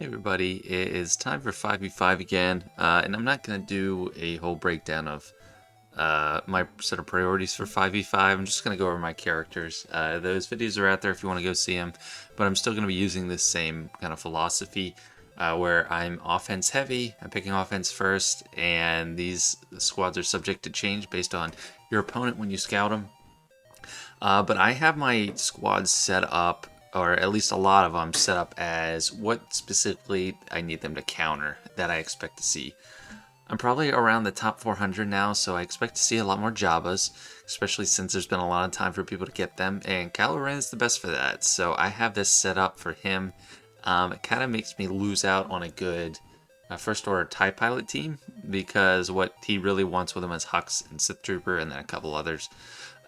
Hey everybody, it is time for 5v5 again, and I'm not going to do a whole breakdown of my set of priorities for 5v5. I'm just going to go over my characters. Those videos are out there if you want to go see them, but I'm still going to be using this same kind of philosophy where I'm offense heavy, I'm picking offense first, and these squads are subject to change based on your opponent when you scout them. But I have my squads set up, or at least a lot of them set up as what specifically I need them to counter that I expect to see. I'm probably around the top 400 now, so I expect to see a lot more Jabas, especially since there's been a lot of time for people to get them, and Kylo Ren is the best for that, so I have this set up for him. It kind of makes me lose out on a good first order TIE pilot team, because what he really wants with him is Hux and Sith Trooper, and then a couple others.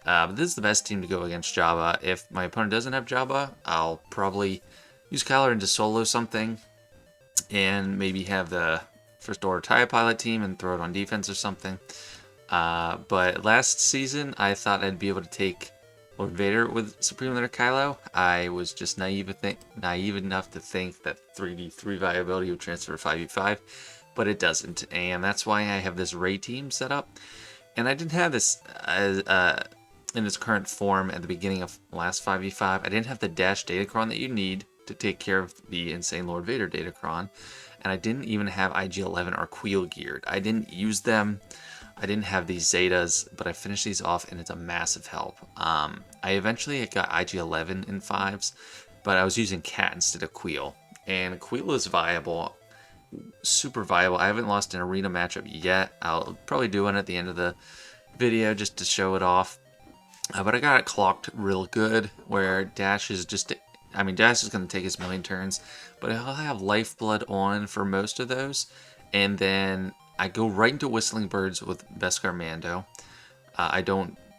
But this is the best team to go against Jabba. If my opponent doesn't have Jabba, I'll probably use Kylo Ren to solo something, and maybe have the first order TIE pilot team and throw it on defense or something. But last season, I thought I'd be able to take Lord Vader with Supreme Leader Kylo. I was just naive enough to think that 3v3 viability would transfer to 5v5, but it doesn't, and that's why I have this Rey team set up. And I didn't have this as in its current form at the beginning of last 5v5. I didn't have the dash datacron that you need to take care of the insane Lord Vader datacron, and I didn't even have IG-11 or Queel geared. I didn't use them. I didn't have these Zetas, but I finished these off, and it's a massive help. I eventually got IG-11 in 5s, but I was using Cat instead of Queel, and Queel is viable, super viable. I haven't lost an arena matchup yet. I'll probably do one at the end of the video just to show it off. But I got it clocked real good, where Dash is just, Dash is going to take his million turns, but he'll have Lifeblood on for most of those, and then I go right into Whistling Birds with Beskar Mando.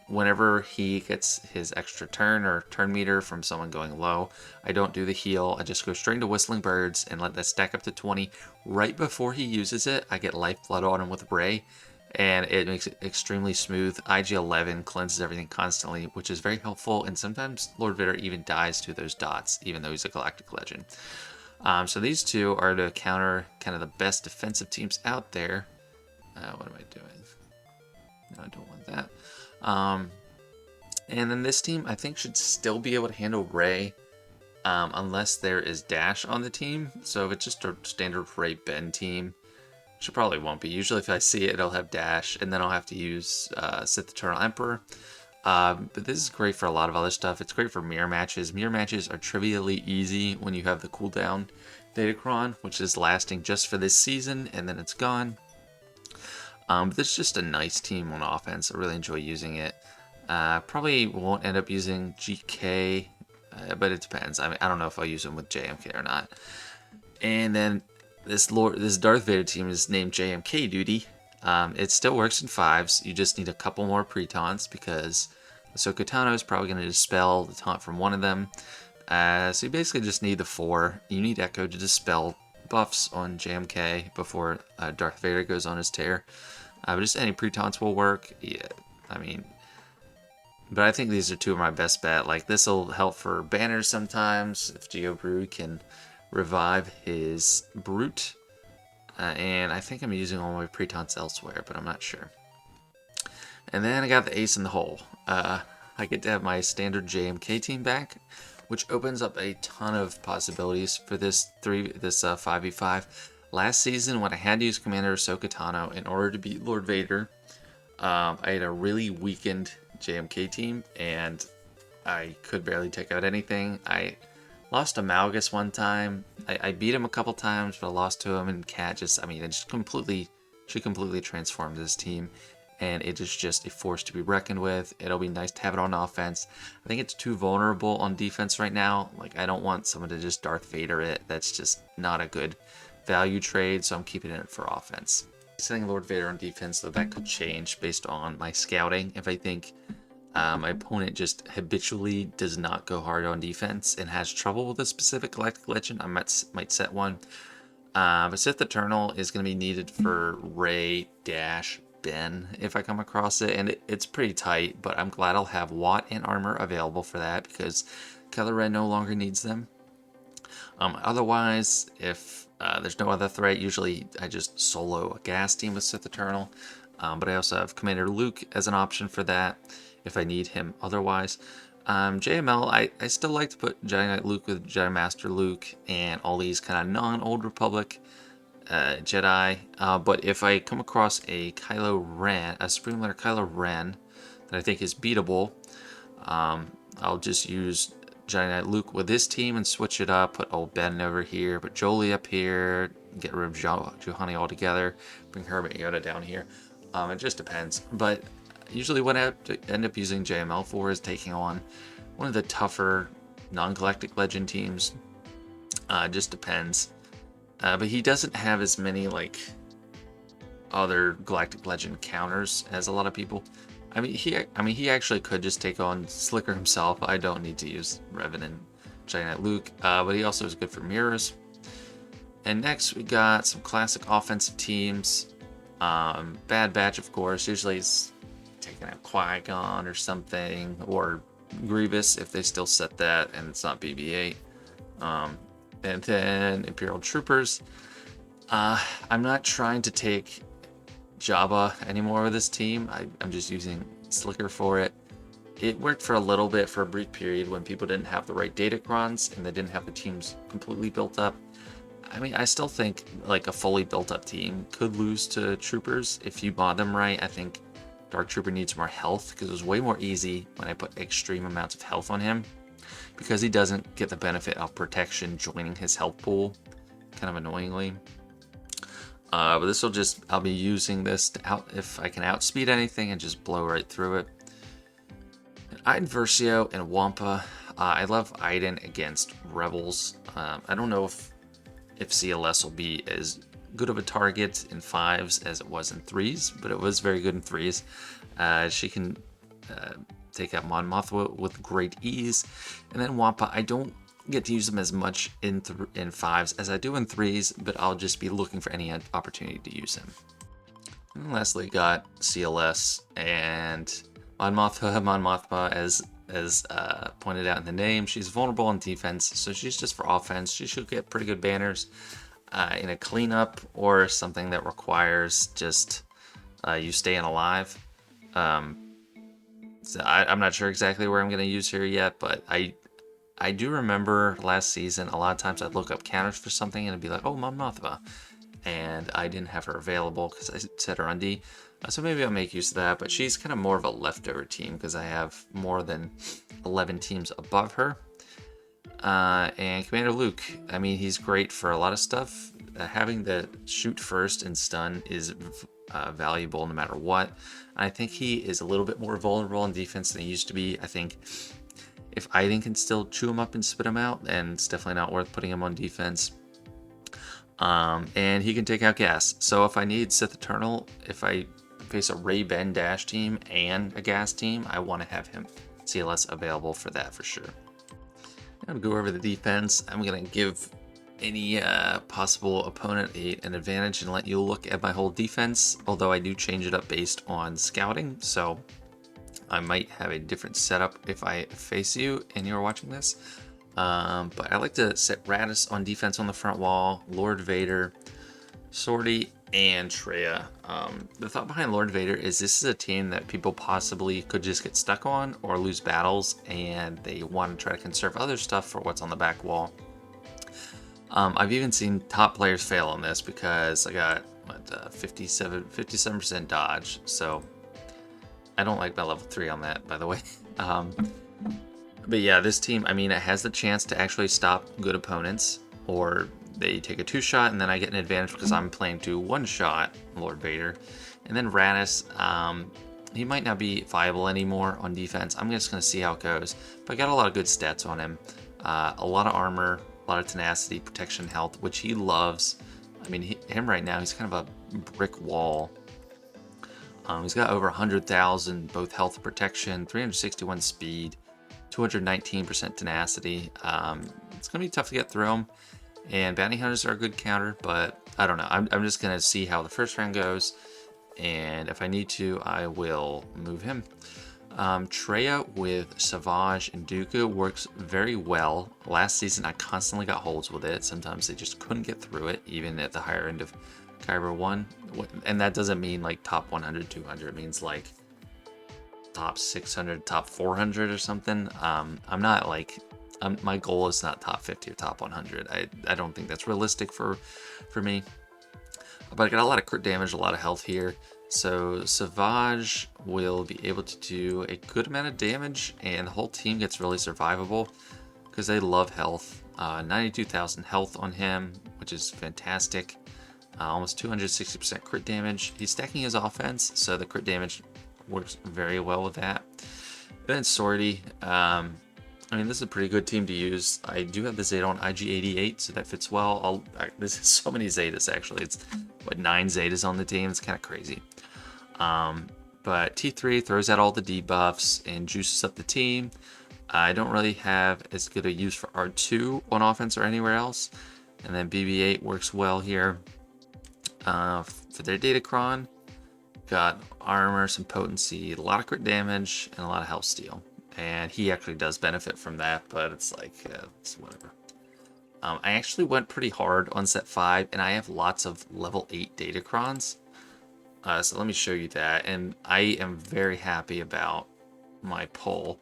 Whenever he gets his extra turn or turn meter from someone going low, I don't do the heal. I just go straight into Whistling Birds and let that stack up to 20. Right before he uses it, I get Lifeblood on him with Rey, and it makes it extremely smooth. IG-11 cleanses everything constantly, which is very helpful, and sometimes Lord Vader even dies to those dots, even though he's a Galactic Legend. So these two are to counter kind of the best defensive teams out there. What am I doing? No, I don't want that. And then this team, I think, should still be able to handle Rey, unless there is Dash on the team. So if it's just a standard Rey Ben team, which it probably won't be. Usually if I see it, it'll have Dash, and then I'll have to use Sith Eternal Emperor. But this is great for a lot of other stuff. It's great for mirror matches. Mirror matches are trivially easy when you have the cooldown Datacron, which is lasting just for this season, and then it's gone. But this is just a nice team on offense. I really enjoy using it. Probably won't end up using GK, but it depends. I don't know if I'll use them with JMK or not. And then this Darth Vader team is named JMK Duty. It still works in 5s. You just need a couple more pre-taunts because Ahsoka Tano is probably going to dispel the taunt from one of them. So you basically just need the 4. You need Echo to dispel buffs on JMK before Darth Vader goes on his tear. But just any pre-taunts will work. Yeah, but I think these are two of my best bet. Like, this will help for banners sometimes if Geo Brew can revive his Brute. And I think I'm using all my pre-taunts elsewhere, but I'm not sure. And then I got the ace in the hole. I get to have my standard JMK team back, which opens up a ton of possibilities for this 5v5. Last season, when I had to use Commander Ahsoka Tano in order to beat Lord Vader, I had a really weakened JMK team, and I could barely take out anything. I lost to Malgus one time. I beat him a couple times, but I lost to him, and Cat she completely transformed this team, and it is just a force to be reckoned with. It'll be nice to have it on offense. I think it's too vulnerable on defense right now. Like, I don't want someone to just Darth Vader it. That's just not a good value trade, so I'm keeping it for offense. Setting Lord Vader on defense, though, that could change based on my scouting. If I think my opponent just habitually does not go hard on defense and has trouble with a specific Galactic Legend, I might set one. But Sith Eternal is going to be needed for Rey, Dash, Ben if I come across it, and it's pretty tight, but I'm glad I'll have Watt and Armor available for that because Kylo Ren no longer needs them. Otherwise, if there's no other threat, usually I just solo a gas team with Sith Eternal. But I also have Commander Luke as an option for that if I need him otherwise. JML, I still like to put Jedi Knight Luke with Jedi Master Luke and all these kind of non-Old Republic Jedi. But if I come across a Kylo Ren, a Supreme Leader Kylo Ren that I think is beatable, I'll just use Jedi Knight Luke with this team and switch it up. Put old Ben over here, put Jolie up here, get rid of Juhani altogether, bring Herbert Yoda down here. It just depends. But usually what I end up using JML for is taking on one of the tougher non-Galactic Legend teams. Just depends. But he doesn't have as many like other Galactic Legend counters as a lot of people. I mean, he actually could just take on Slicker himself. I don't need to use Revan and Jedi Knight Luke, but he also is good for mirrors. And next we got some classic offensive teams. Bad Batch, of course. Usually it's taking out Qui-Gon or something, or Grievous if they still set that and it's not BB-8. And then Imperial Troopers. I'm not trying to take Jabba anymore with this team. I'm just using Slicker for it. It worked for a little bit for a brief period when people didn't have the right datacrons and they didn't have the teams completely built up. I mean, I still think like a fully built up team could lose to Troopers if you mod them right. I think Dark Trooper needs more health because it was way more easy when I put extreme amounts of health on him, because he doesn't get the benefit of protection joining his health pool, kind of annoyingly. But this will just, I'll be using this to if I can outspeed anything and just blow right through it. Iden Versio and Wampa. I love Iden against Rebels. I don't know if CLS will be as good of a target in 5s as it was in 3s, but it was very good in 3s. She can take out Mon Mothma with great ease. And then Wampa, I don't get to use them as much in 5s as I do in 3s, but I'll just be looking for any opportunity to use him. And lastly, got CLS and Mon Mothma, as pointed out in the name, she's vulnerable on defense, so she's just for offense. She should get pretty good banners in a cleanup or something that requires just you staying alive. So I'm not sure exactly where I'm going to use her yet, but I do remember last season, a lot of times I'd look up counters for something and it'd be like, oh, Mon Mothma. And I didn't have her available because I set her on D. So maybe I'll make use of that, but she's kind of more of a leftover team because I have more than 11 teams above her. And Commander Luke, I mean, he's great for a lot of stuff. Having the shoot first and stun is valuable no matter what. I think he is a little bit more vulnerable in defense than he used to be. I think if Iden can still chew him up and spit him out, then it's definitely not worth putting him on defense. And he can take out gas. So if I need Sith Eternal, if I face a Ray Ben Dash team and a gas team, I want to have him CLS available for that for sure. I'm going to go over the defense. I'm going to give any possible opponent an advantage and let you look at my whole defense, although I do change it up based on scouting, so I might have a different setup if I face you and you're watching this. But I like to set Radis on defense on the front wall, Lord Vader, Sortie, and Traya. The thought behind Lord Vader is this is a team that people possibly could just get stuck on or lose battles, and they want to try to conserve other stuff for what's on the back wall. I've even seen top players fail on this because I got 57% dodge, so I don't like my level 3 on that, by the way. But yeah, this team, I mean, it has the chance to actually stop good opponents, or they take a 2-shot and then I get an advantage because I'm playing to 1-shot Lord Vader. And then Radis, he might not be viable anymore on defense. I'm just going to see how it goes. But I got a lot of good stats on him. A lot of armor, a lot of tenacity, protection, health, which he loves. I mean, him right now, he's kind of a brick wall. He's got over 100,000 both health and protection, 361 speed, 219% tenacity. It's going to be tough to get through him. And bounty hunters are a good counter, but I don't know. I'm just going to see how the first round goes. And if I need to, I will move him. Treya with Savage and Dooku works very well. Last season I constantly got holds with it. Sometimes they just couldn't get through it, even at the higher end of Kyber 1. And that doesn't mean like top 100, 200. It means like top 600, top 400 or something. I'm not like... my goal is not top 50 or top 100. I don't think that's realistic for me. But I got a lot of crit damage, a lot of health here. So Savage will be able to do a good amount of damage, and the whole team gets really survivable because they love health. 92,000 health on him, which is fantastic. Almost 260% crit damage. He's stacking his offense, so the crit damage works very well with that. And then Sortie. I mean, this is a pretty good team to use. I do have the Zeta on IG88, so that fits well. This is so many Zetas, actually. It's, what, 9 Zetas on the team? It's kind of crazy. But T3 throws out all the debuffs and juices up the team. I don't really have as good a use for R2 on offense or anywhere else. And then BB8 works well here. For their Datacron, got armor, some potency, a lot of crit damage, and a lot of health steal. And he actually does benefit from that, but it's like, it's whatever. I actually went pretty hard on set 5, and I have lots of level 8 Datacrons. So let me show you that. And I am very happy about my pull,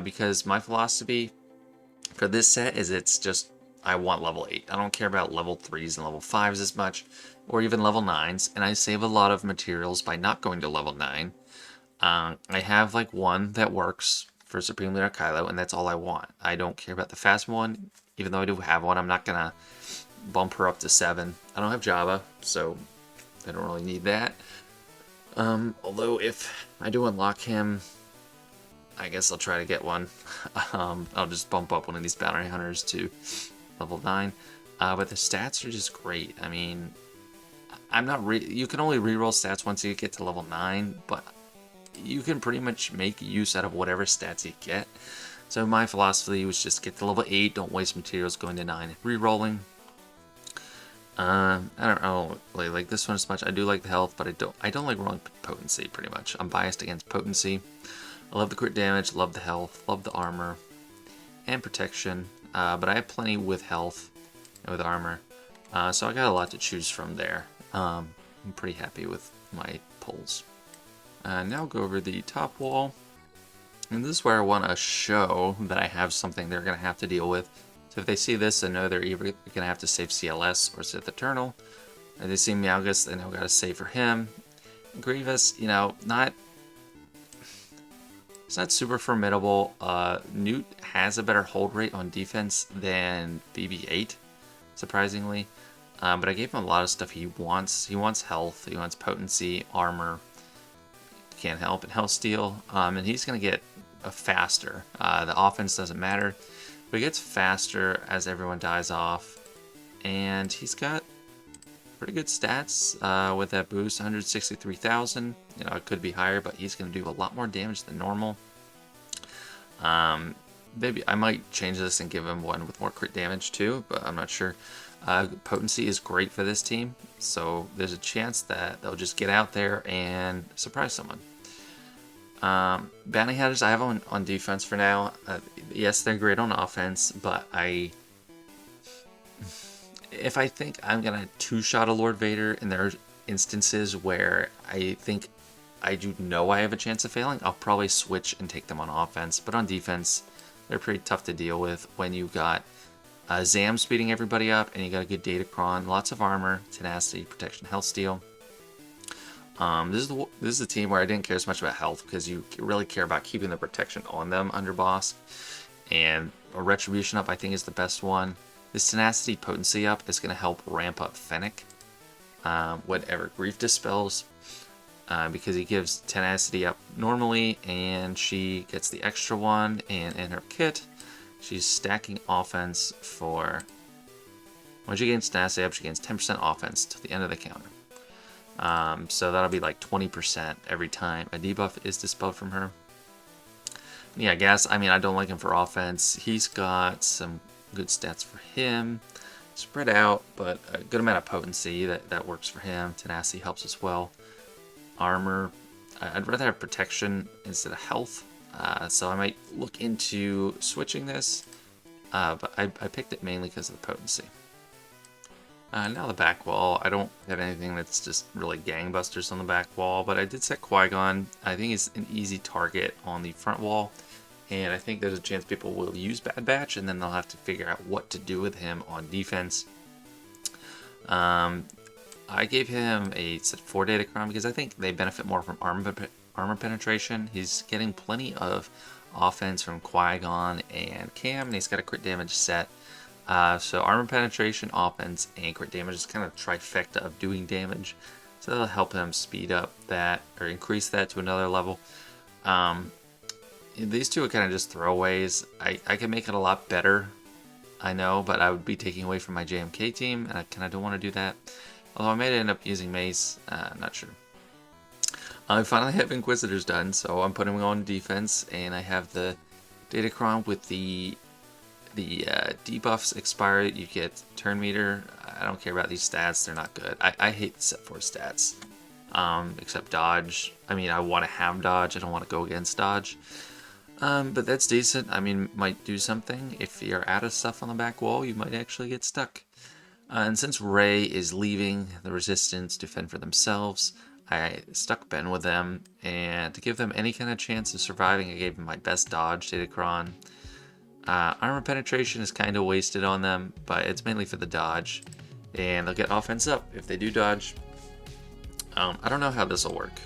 because my philosophy for this set is it's just, I want level 8. I don't care about level 3s and level 5s as much, or even level 9s, and I save a lot of materials by not going to level 9. I have like one that works for Supreme Leader Kylo, and that's all I want. I don't care about the fast one, even though I do have one. I'm not gonna bump her up to 7. I don't have Jabba, so I don't really need that. Although if I do unlock him, I guess I'll try to get one. I'll just bump up one of these bounty hunters to level 9. But the stats are just great. I mean, you can only reroll stats once you get to level 9, but you can pretty much make use out of whatever stats you get. So my philosophy was just get to level 8, don't waste materials going to 9 and rerolling. I don't know, like this one as much. I do like the health, but I don't like rolling potency pretty much. I'm biased against potency. I love the crit damage, love the health, love the armor, and protection. But I have plenty with health and with armor. So I got a lot to choose from there. I'm pretty happy with my pulls. Now I'll go over the top wall. And this is where I want to show that I have something they're going to have to deal with. So if they see this, they know they're either going to have to save CLS or Sith Eternal. If they see Meowgus, they know got to save for him. Grievous, you know, it's not super formidable. Newt has a better hold rate on defense than BB-8, surprisingly. But I gave him a lot of stuff he wants. He wants health, he wants potency, armor, can't help, and health steal. And he's going to get faster. The offense doesn't matter, but he gets faster as everyone dies off. And he's got pretty good stats with that boost, 163,000. You know, it could be higher, but he's going to do a lot more damage than normal. Maybe I might change this and give him one with more crit damage too, but I'm not sure. Potency is great for this team, so there's a chance that they'll just get out there and surprise someone. Bounty Hunters I have on defense for now. Yes, they're great on offense, but if I think I'm gonna two-shot a Lord Vader, and there are instances where I think I do know I have a chance of failing, I'll probably switch and take them on offense. But on defense, they're pretty tough to deal with when you got Zam speeding everybody up, and you got a good Datacron, lots of armor, tenacity, protection, health steal. This is the team where I didn't care as much about health, because you really care about keeping the protection on them under boss. And a Retribution up I think is the best one. This tenacity potency up is going to help ramp up Fennec whenever Grief dispels, because he gives tenacity up normally, and she gets the extra one, and in her kit she's stacking offense for, when she gains tenacity up, she gains 10% offense to the end of the counter. So that'll be like 20% every time a debuff is dispelled from her. Yeah, GAC, I mean, I don't like him for offense. He's got some good stats for him. Spread out, but a good amount of potency that works for him. Tenacity helps as well. Armor, I'd rather have protection instead of health, so I might look into switching this, but I picked it mainly because of the potency. Now the back wall, I don't have anything that's just really gangbusters on the back wall, but I did set Qui-Gon. I think he's an easy target on the front wall, and I think there's a chance people will use Bad Batch, and then they'll have to figure out what to do with him on defense. I gave him a set 4 Datacron because I think they benefit more from armor penetration. He's getting plenty of offense from Qui-Gon and Cam, and he's got a crit damage set. So armor penetration, offense, and crit damage is kind of trifecta of doing damage. So that'll help him speed up that or increase that to another level. These two are kind of just throwaways. I can make it a lot better, I know, but I would be taking away from my JMK team, and I kind of don't want to do that. Although I may end up using Mace, I'm not sure. I finally have Inquisitors done, so I'm putting them on defense, and I have the Datacron with the debuffs expire. You get turn meter. I don't care about these stats, they're not good. I hate the set 4 stats, except dodge. I mean, I want to have dodge, I don't want to go against dodge. But that's decent. I mean, might do something. If you're out of stuff on the back wall, you might actually get stuck. And since Rey is leaving the Resistance to fend for themselves, I stuck Ben with them, and to give them any kind of chance of surviving, I gave them my best dodge, Datacron. Armor penetration is kind of wasted on them, but it's mainly for the dodge, and they'll get offense up if they do dodge. I don't know how this will work.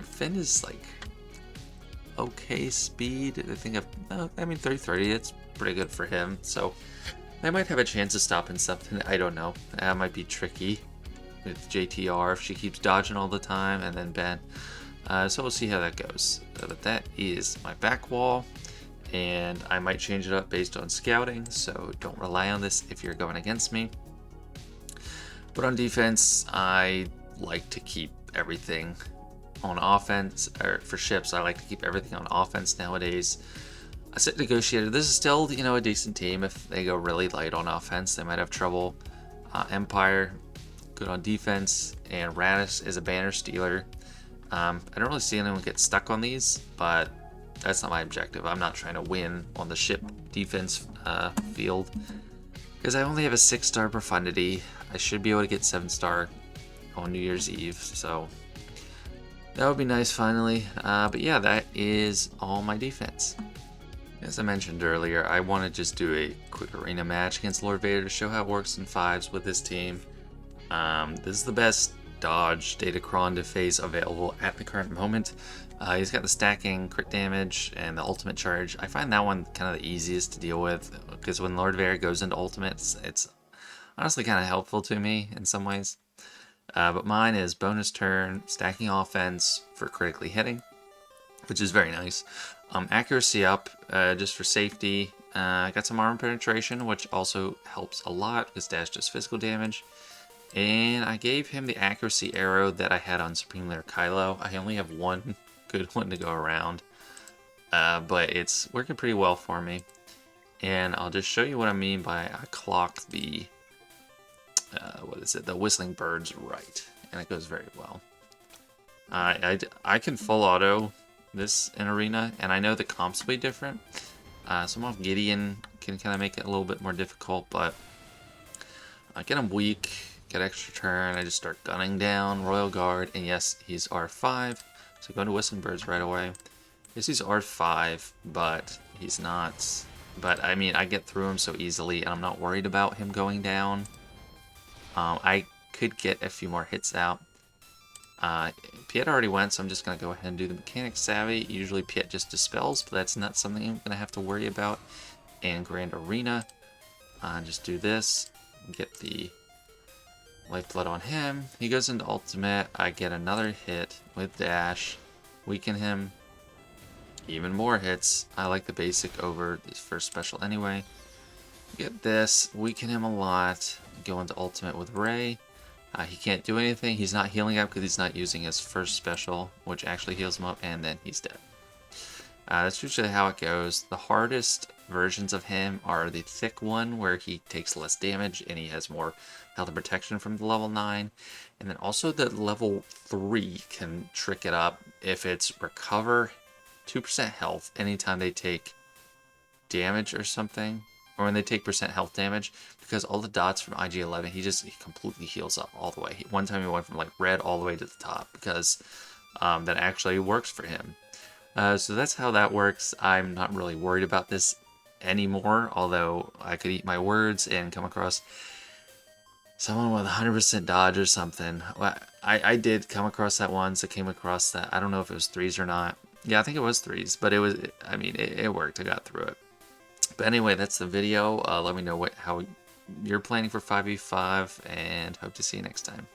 Finn is like okay speed. I think 30-30, it's pretty good for him, so I might have a chance of stopping something. I don't know. That might be tricky with JTR if she keeps dodging all the time, and then Ben. So we'll see how that goes. But that is my back wall, and I might change it up based on scouting, so don't rely on this if you're going against me. But on defense, I like to keep everything on offense, or for ships, I like to keep everything on offense nowadays. I said Negotiator. This is still, a decent team. If they go really light on offense, they might have trouble. Empire, good on defense, and Radis is a banner stealer. I don't really see anyone get stuck on these, but that's not my objective. I'm not trying to win on the ship defense field, because I only have a 6-star profundity. I should be able to get 7-star on New Year's Eve, so that would be nice finally. But yeah, that is all my defense. As I mentioned earlier, I want to just do a quick arena match against Lord Vader to show how it works in 5s with this team. This is the best dodge Datacron to phase available at the current moment. He's got the stacking, crit damage, and the ultimate charge. I find that one kind of the easiest to deal with, because when Lord Vader goes into ultimates, it's honestly kind of helpful to me in some ways. But mine is bonus turn, stacking offense for critically hitting, which is very nice. Accuracy up, just for safety. I got some armor penetration, which also helps a lot because dash does physical damage. And I gave him the accuracy arrow that I had on Supreme Leader Kylo. I only have one good one to go around, but it's working pretty well for me. And I'll just show you what I mean by I clocked the, the whistling birds right, and it goes very well. I can full auto this in arena, and I know the comps will be different. Some of Gideon can kind of make it a little bit more difficult, but I get him weak, get extra turn, I just start gunning down Royal Guard, and yes, he's R5, so go to Whistling Birds right away. Yes, he's R5, but he's not, but I mean, I get through him so easily, and I'm not worried about him going down. I could get a few more hits out. Piet already went, so I'm just going to go ahead and do the Mechanic Savvy. Usually Piet just dispels, but that's not something I'm going to have to worry about in Grand Arena. Just do this, get the Lifeblood on him. He goes into Ultimate, I get another hit with Dash, weaken him, even more hits. I like the basic over the first special anyway. Get this, weaken him a lot, go into Ultimate with Rey. He can't do anything. He's not healing up because he's not using his first special, which actually heals him up, and then he's dead. That's usually how it goes. The hardest versions of him are the thick one, where he takes less damage and he has more health and protection from the level 9. And then also the level 3 can trick it up if it's recover 2% health anytime they take damage or something, or when they take percent health damage, because all the dots from IG-11, he completely heals up all the way. One time he went from like red all the way to the top, because that actually works for him. So that's how that works. I'm not really worried about this anymore, although I could eat my words and come across someone with 100% dodge or something. Well, I did come across that once. I came across that. I don't know if it was 3s or not. Yeah, I think it was 3s, but it was, I mean, it worked. I got through it. But anyway, that's the video. Let me know how you're planning for 5v5, and hope to see you next time.